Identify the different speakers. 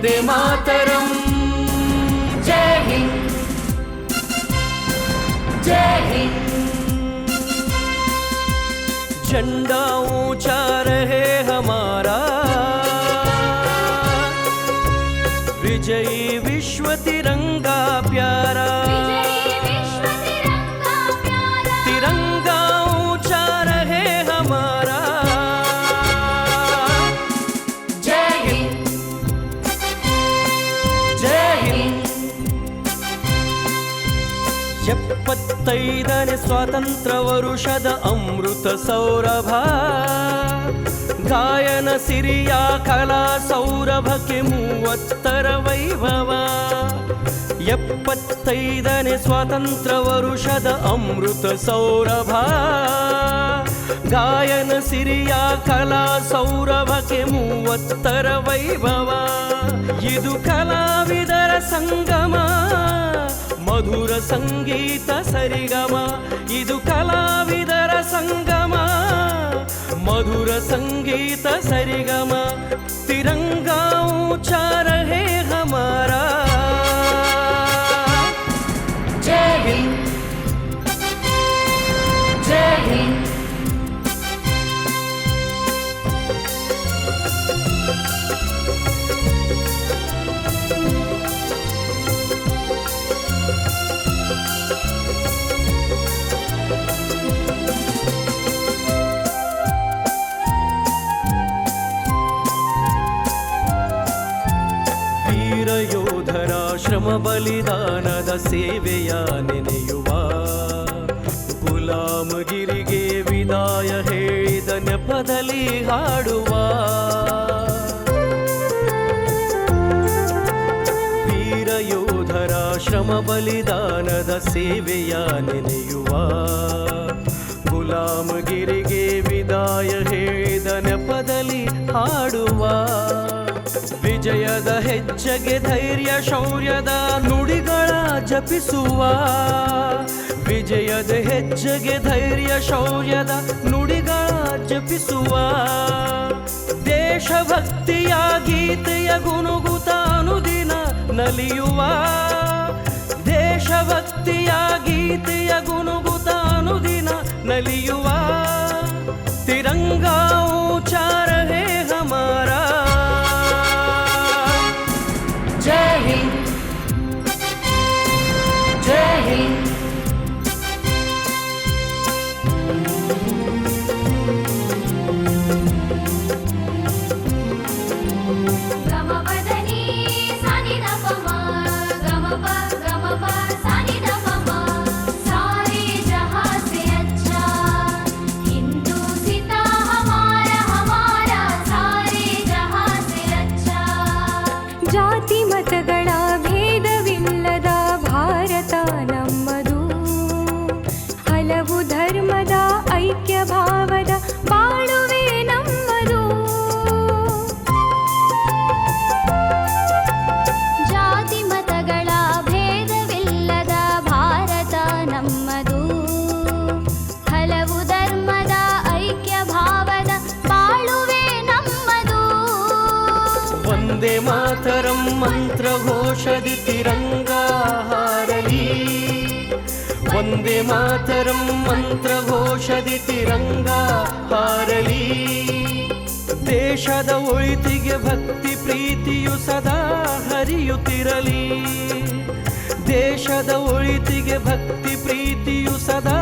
Speaker 1: ವಂದೇ ಮಾತರಂ. ಜೈ ಹಿಂದ್, जय हिंद. झंडा ऊंचा रहे हमारा, विजयी विश्व तिरंगा प्यारा. तिरंगा ऊंचा रहे हमारा. जय हिंद, जय हिंद. 75ನೇ ಸ್ವಾತಂತ್ರ್ಯ ವರುಷದ ಅಮೃತ ಸೌರಭ, ಗಾಯನ ಸಿರಿಯ ಕಲಾ ಸೌರಭಕ್ಕೆ 30ರ ವೈಭವ. 75ನೇ ಸ್ವಾತಂತ್ರ್ಯ ವರುಷದ ಅಮೃತ ಸೌರಭ, ಗಾಯನ ಸಿರಿಯ ಕಲಾ ಸೌರಭಕ್ಕೆ 30ರ ವೈಭವ. ಇದು ಕಲಾವಿದರ ಸಂಗಮ, ಮಧುರ ಸಂಗೀತ ಸರಿಗಮ. ಇದು ಕಲಾವಿದರ ಸಂಗಮ, ಮಧುರ ಸಂಗೀತ ಸರಿಗಮ. ತಿರಂಗಾ ऊंचा रहे हमारा. जय हिंद, जय हिंद. ಯೋಧರ ಶ್ರಮ ಬಲಿದಾನದ ಸೇವೆಯ ನೆನೆಯುವ, ಗುಲಾಮಗಿರಿಗೆ ವಿದಾಯ ಹೇಳಿದ ನೆಪದಲ್ಲಿ ಹಾಡುವ. ವೀರ ಯೋಧರ ಶ್ರಮ ಬಲಿದಾನದ ಸೇವೆಯ ನೆನೆಯುವ, ಗುಲಾಮಗಿರಿಗೆ ವಿದಾಯ ಹೇಳಿದ ನೆಪದಲ್ಲಿ ಹಾಡುವ. ವಿಜಯದ ಹೆಜ್ಜೆಗೆ ಧೈರ್ಯ ಶೌರ್ಯದ ನುಡಿಗಳ ಜಪಿಸುವ. ವಿಜಯದ ಹೆಜ್ಜೆಗೆ ಧೈರ್ಯ ಶೌರ್ಯದ ನುಡಿಗಳ ಜಪಿಸುವ. ದೇಶಭಕ್ತಿಯ ಗೀತೆಯ ಗುನುಗುತ ಅನುದಿನ ನಲಿಯುವ. ದೇಶಭಕ್ತಿಯ ಗೀತೆಯ ಗುನುಗುತ ಅನುದಿನ ನಲಿಯುವ. ತಿರಂಗಾ ऊंचा रहे हमारा. जय हिंद, जय हिंद.
Speaker 2: ಜಾತಿ ಮತಗಳ ಭೇದವಿಲ್ಲದ ಭಾರತ ನಮ್ಮದು. ಹಲವು ಧರ್ಮದ ಐಕ್ಯ ಭಾವದ ಬಾಳುವೆ ನಮ್ಮದು. ಜಾತಿ ಮತಗಳ ಭೇದವಿಲ್ಲದ ಭಾರತ ನಮ್ಮದು. ಹಲವು ಧರ್ಮದ ಐಕ್ಯ ಭಾವದ ಬಾಳುವೆ ನಮ್ಮದು.
Speaker 1: ವಂದೇ ಮಾತರಂ ಮಂತ್ರ ಘೋಷದಿ ತಿರಂಗಾ ಹಾರಲಿ. ವಂದೇ ಮಾತರಂ ಮಂತ್ರ ಘೋಷದಿ ತಿರಂಗಾ ಹಾರಲಿ. ದೇಶದ ಒಳಿತಿಗೆ ಭಕ್ತಿ ಪ್ರೀತಿಯು ಸದಾ ಹರಿಯುತ್ತಿರಲಿ. ದೇಶದ ಒಳಿತಿಗೆ ಭಕ್ತಿ ಪ್ರೀತಿಯು ಸದಾ